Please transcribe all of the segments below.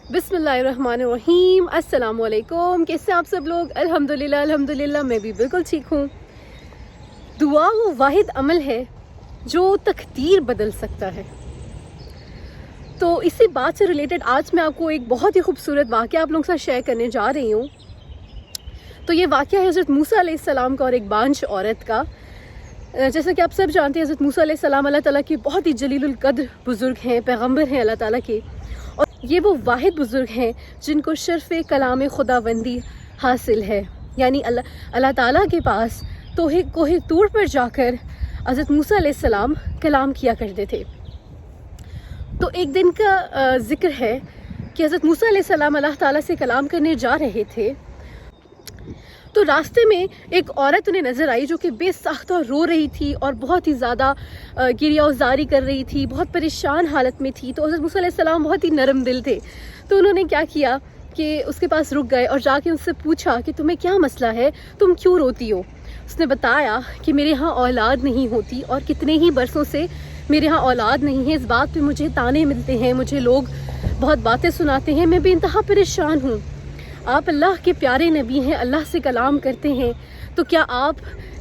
बिस्मिल्लाहिर्रहमानिर्रहीम। अस्सलाम वालेकुम। कैसे आप सब लोग? अल्हम्दुलिल्लाह मैं भी बिल्कुल ठीक हूँ। दुआ वो वाहिद अमल है जो तकदीर बदल सकता है। तो इसी बात से रिलेटेड आज मैं आपको एक बहुत ही खूबसूरत वाक़या आप लोगों के साथ शेयर करने जा रही हूँ। तो ये वाक़या है हज़रत मूसा अलैहिस्सलाम का और एक बांझ औरत का। जैसा कि आप सब जानते हैं, हज़रत मूसा अलैहिस्सलाम अल्लाह ताला के बहुत ही जलीलुल कद्र बुज़ुर्ग हैं, पैगम्बर हैं अल्लाह ताला के, और ये वो वाहिद बुज़ुर्ग हैं जिनको शर्फ़ कलाम खुदाबंदी हासिल है। यानी अल्लाह ताला के पास कोहे तूर पर जाकर हज़रत मूसा अलैहिस्सलाम कलाम किया करते थे। तो एक दिन का ज़िक्र है कि हज़रत मूसा अलैहिस्सलाम अल्लाह ताला से कलाम करने जा रहे थे, तो रास्ते में एक औरत उन्हें नज़र आई जो कि बेसाख्ता रो रही थी और बहुत ही ज़्यादा गिरियाज़ारी कर रही थी, बहुत परेशान हालत में थी। तो हज़रत मूसा अलैहिस्सलाम बहुत ही नरम दिल थे, तो उन्होंने क्या किया कि उसके पास रुक गए और जाके उससे पूछा कि तुम्हें क्या मसला है, तुम क्यों रोती हो। उसने बताया कि मेरे यहाँ औलाद नहीं होती और कितने ही बरसों से मेरे यहाँ औलाद नहीं है। इस बात पे मुझे ताने मिलते हैं, मुझे लोग बहुत बातें सुनाते हैं, मैं बेइंतहा परेशान हूँ। आप अल्लाह के प्यारे नबी हैं, अल्लाह से कलाम करते हैं, तो क्या आप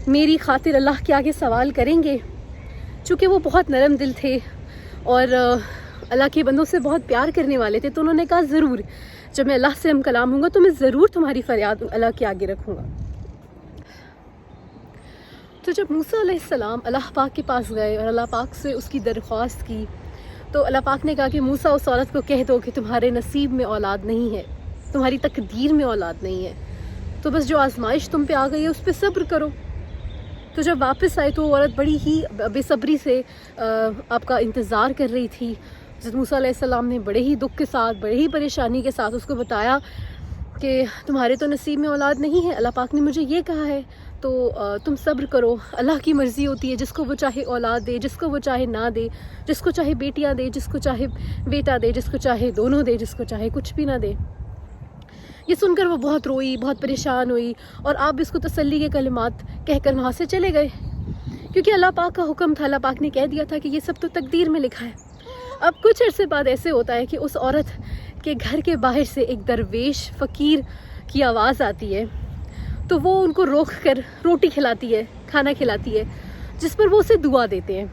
मेरी खातिर अल्लाह के आगे सवाल करेंगे? चूँकि वो बहुत नरम दिल थे और अल्लाह के बंदों से बहुत प्यार करने वाले थे, तो उन्होंने कहा ज़रूर, जब मैं अल्लाह से हम कलाम हूँगा तो मैं ज़रूर तुम्हारी फरियाद अल्लाह के आगे रखूँगा। तो जब मूसा अलैहिस्सलाम अल्लाह पाक के पास गए और अल्लाह पाक से उसकी दरख्वास्त की, तो अल्लाह पाक ने कहा कि मूसा उस औरत को कह दो कि तुम्हारे नसीब में औलाद नहीं है, तुम्हारी तकदीर में औलाद नहीं है, तो बस जो आजमाइश तुम पे आ गई है उस पर सब्र करो। तो जब वापस आए तो वो औरत बड़ी ही बेसब्री से आपका इंतज़ार कर रही थी। हज़रत मूसा अलैहिस्सलाम ने बड़े ही दुख के साथ, बड़े ही परेशानी के साथ उसको बताया कि तुम्हारे तो नसीब में औलाद नहीं है, अल्लाह पाक ने मुझे ये कहा है, तो तुम सब्र करो। अल्लाह की मर्ज़ी होती है, जिसको वो चाहे औलाद दे, जिसको वो चाहे ना दे, जिसको चाहे बेटियाँ दे, जिसको चाहे बेटा दे, जिसको चाहे दोनों दे, जिसको चाहे कुछ भी ना दे। ये सुनकर वो बहुत रोई, बहुत परेशान हुई और आप इसको तसल्ली के कलिमात कहकर वहाँ से चले गए, क्योंकि अल्लाह पाक का हुक्म था, अल्लाह पाक ने कह दिया था कि ये सब तो तकदीर में लिखा है। अब कुछ अरसे बाद ऐसे होता है कि उस औरत के घर के बाहर से एक दरवेश फ़कीर की आवाज़ आती है, तो वो उनको रोक कर रोटी खिलाती है, खाना खिलाती है, जिस पर वो उसे दुआ देते हैं,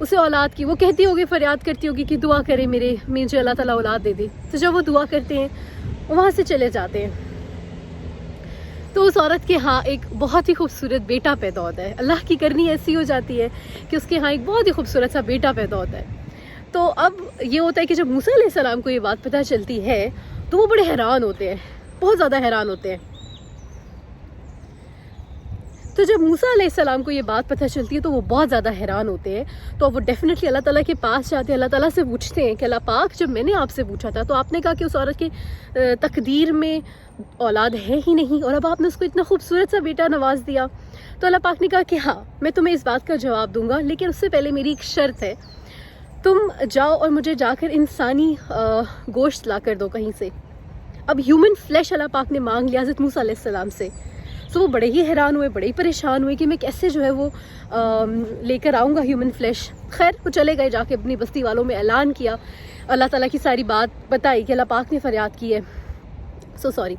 उसे औलाद की। वो कहती होगी, फरियाद करती होगी कि दुआ करे मुझे अल्लाह ताला औलाद दे दे। तो जब वो दुआ करते हैं वहाँ से चले जाते हैं, तो उस औरत के यहाँ एक बहुत ही खूबसूरत बेटा पैदा होता है। अल्लाह की करनी ऐसी हो जाती है कि उसके यहाँ एक बहुत ही खूबसूरत सा बेटा पैदा होता है। तो अब ये होता है कि जब मूसा अलैहिस्सलाम को ये बात पता चलती है तो वो बड़े हैरान होते हैं, बहुत ज़्यादा हैरान होते हैं। तो जब मूसा अलैहिस्सलाम को ये बात पता चलती है तो वो बहुत ज़्यादा हैरान होते हैं। तो वो डेफिनेटली अल्लाह ताला के पास जाते हैं, अल्लाह ताला से पूछते हैं कि अल्लाह पाक, जब मैंने आपसे पूछा था तो आपने कहा कि उस औरत की तकदीर में औलाद है ही नहीं, और अब आपने उसको इतना खूबसूरत सा बेटा नवाज दिया। तो अल्लाह पाक ने कहा कि हाँ, मैं तुम्हें इस बात का जवाब दूंगा, लेकिन उससे पहले मेरी एक शर्त है, तुम जाओ और मुझे जाकर इंसानी गोश्त ला कर दो कहीं से। अब ह्यूमन फ्लैश अल्लाह पाक ने मांग लिया हज़रत मूसा अलैहिस्सलाम से। तो वो बड़े ही हैरान हुए, बड़े ही परेशान हुए कि मैं कैसे जो है वो लेकर आऊँगा ह्यूमन फ्लैश। खैर वो चले गए, जाके अपनी बस्ती वालों में ऐलान किया, अल्लाह ताला की सारी बात बताई कि अल्लाह पाक ने फरियाद की है, सॉरी।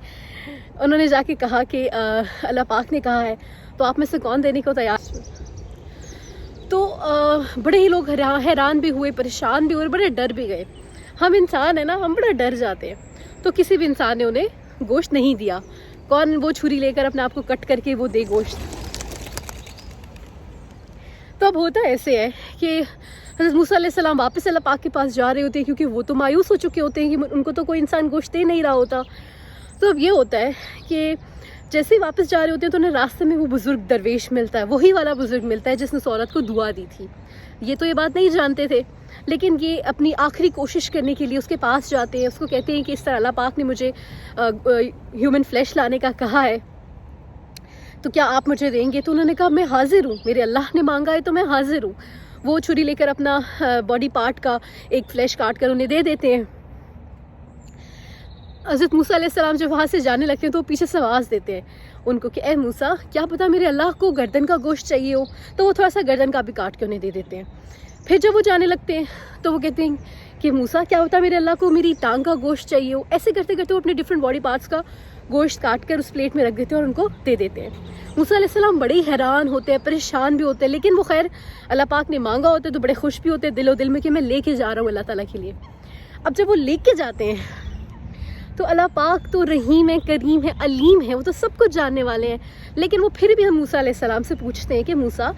उन्होंने जाके कहा कि अल्लाह पाक ने कहा है, तो आप में से कौन देने को तैयार? तो बड़े ही लोग हैरान भी हुए, परेशान भी हुए, बड़े डर भी गए। हम इंसान है ना, हम बड़ा डर जाते हैं। तो किसी भी इंसान ने उन्हें गोश्त नहीं दिया। कौन वो छुरी लेकर अपने आप को कट करके वो दे गोश्त? तो अब होता ऐसे है कि हज़रत मूसा अलैहिस्सलाम वापस अल्लाह पाक के पास जा रहे होते हैं, क्योंकि वो तो मायूस हो चुके होते हैं कि उनको तो कोई इंसान गोश्त दे नहीं रहा होता। तो अब ये होता है कि जैसे ही वापस जा रहे होते हैं तो उन्हें रास्ते में वो बुज़ुर्ग दरवेश मिलता है, वही वाला बुज़ुर्ग मिलता है जिसने उस औरत को दुआ दी थी। ये तो ये बात नहीं जानते थे, लेकिन ये अपनी आखिरी कोशिश करने के लिए उसके पास जाते हैं, उसको कहते हैं कि इस तरह अल्लाह पाक ने मुझे ह्यूमन फ्लैश लाने का कहा है, तो क्या आप मुझे देंगे? तो उन्होंने कहा मैं हाजिर हूँ, मेरे अल्लाह ने मांगा है तो मैं हाजिर हूँ। वो छुरी लेकर अपना बॉडी पार्ट का एक फ्लैश काट कर उन्हें दे देते हैं। हज़रत मूसा अलैहिस्सलाम जब वहाँ से जाने लगते हैं तो वो पीछे से आवाज़ देते हैं उनको कि ए मूसा, क्या पता मेरे अल्लाह को गर्दन का गोश्त चाहिए हो, तो वो थोड़ा सा गर्दन का भी काट के उन्हें दे देते हैं। फिर जब वो जाने लगते हैं तो वो कहते हैं کہ موسیٰ کیا ہوتا ہے میرے اللہ کو میری ٹانگ کا گوشت چاہیے ہو. ایسے کرتے کرتے وہ اپنے ڈفرینٹ باڈی پارٹس کا گوشت کاٹ کر اس پلیٹ میں رکھ دیتے ہیں اور ان کو دے دیتے ہیں. موسیٰ علیہ السلام بڑے ہی حیران ہوتے ہیں, پریشان بھی ہوتے ہیں, لیکن وہ خیر اللہ پاک نے مانگا ہوتا ہے تو بڑے خوش بھی ہوتے ہیں دل و دل میں کہ میں لے کے جا رہا ہوں اللہ تعالیٰ کے لیے. اب جب وہ لے کے جاتے ہیں تو اللہ پاک تو رحیم ہے, کریم ہے, علیم ہے, وہ تو سب کچھ جاننے والے ہیں. لیکن وہ پھر بھی ہم موسیٰ علیہ السلام سے پوچھتے ہیں کہ موسیٰ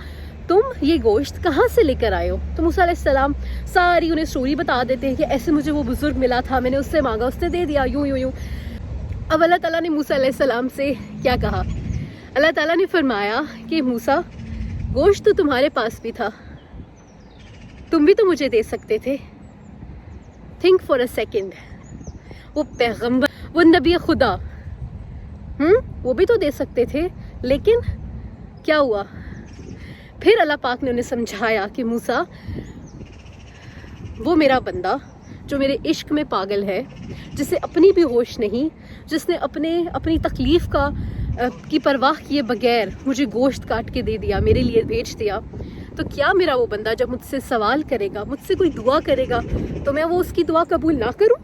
تم یہ گوشت کہاں سے لے کر آئے ہو؟ تو موسیٰ علیہ السلام ساری انہیں سٹوری بتا دیتے ہیں کہ ایسے مجھے وہ بزرگ ملا تھا, میں نے اس سے مانگا, اس نے دے دیا, یوں یوں یوں. اب اللہ تعالیٰ نے موسیٰ علیہ السلام سے کیا کہا؟ اللہ تعالیٰ نے فرمایا کہ موسیٰ گوشت تو تمہارے پاس بھی تھا, تم بھی تو مجھے دے سکتے تھے. تھنک فار اے سیکنڈ, وہ پیغمبر, وہ نبی خدا, وہ بھی تو دے سکتے تھے, لیکن کیا ہوا؟ پھر اللہ پاک نے انہیں سمجھایا کہ موسیٰ وہ میرا بندہ جو میرے عشق میں پاگل ہے, جسے اپنی بھی ہوش نہیں, جس نے اپنی تکلیف کی پرواہ کیے بغیر مجھے گوشت کاٹ کے دے دیا, میرے لیے بھیج دیا, تو کیا میرا وہ بندہ جب مجھ سے سوال کرے گا, مجھ سے کوئی دعا کرے گا, تو میں وہ اس کی دعا قبول نہ کروں؟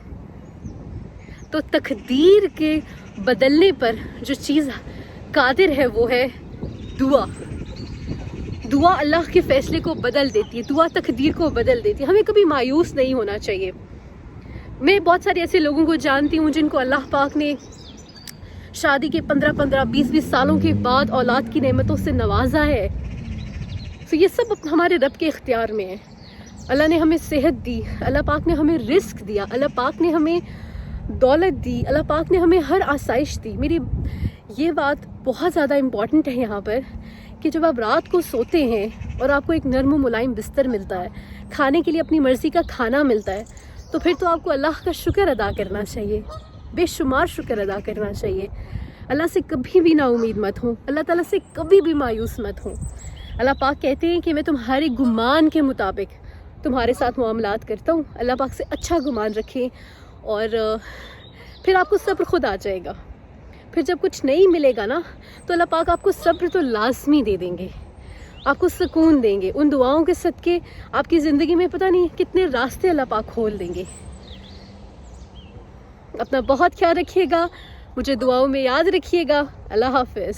تو تقدیر کے بدلنے پر جو چیز قادر ہے وہ ہے دعا. دعا اللہ کے فیصلے کو بدل دیتی ہے, دعا تقدیر کو بدل دیتی ہے. ہمیں کبھی مایوس نہیں ہونا چاہیے. میں بہت سارے ایسے لوگوں کو جانتی ہوں جن کو اللہ پاک نے شادی کے 15 20 سالوں کے بعد اولاد کی نعمتوں سے نوازا ہے. تو یہ سب ہمارے رب کے اختیار میں ہے. اللہ نے ہمیں صحت دی, اللہ پاک نے ہمیں رزق دیا, اللہ پاک نے ہمیں دولت دی, اللہ پاک نے ہمیں ہر آسائش دی. میری یہ بات بہت زیادہ امپورٹنٹ ہے یہاں پر کہ جب آپ رات کو سوتے ہیں اور آپ کو ایک نرم و ملائم بستر ملتا ہے, کھانے کے لیے اپنی مرضی کا کھانا ملتا ہے, تو پھر تو آپ کو اللہ کا شکر ادا کرنا چاہیے, بے شمار شکر ادا کرنا چاہیے. اللہ سے کبھی بھی نا امید مت ہوں, اللہ تعالیٰ سے کبھی بھی مایوس مت ہوں. اللہ پاک کہتے ہیں کہ میں تمہارے گمان کے مطابق تمہارے ساتھ معاملات کرتا ہوں. اللہ پاک سے اچھا گمان رکھیں اور پھر آپ کو صبر خود آ جائے گا. پھر جب کچھ نہیں ملے گا نا تو اللہ پاک آپ کو صبر تو لازمی دے دیں گے, آپ کو سکون دیں گے. ان دعاؤں کے صدقے آپ کی زندگی میں پتہ نہیں کتنے راستے اللہ پاک کھول دیں گے. اپنا بہت خیال رکھیے گا, مجھے دعاؤں میں یاد رکھیے گا. اللہ حافظ.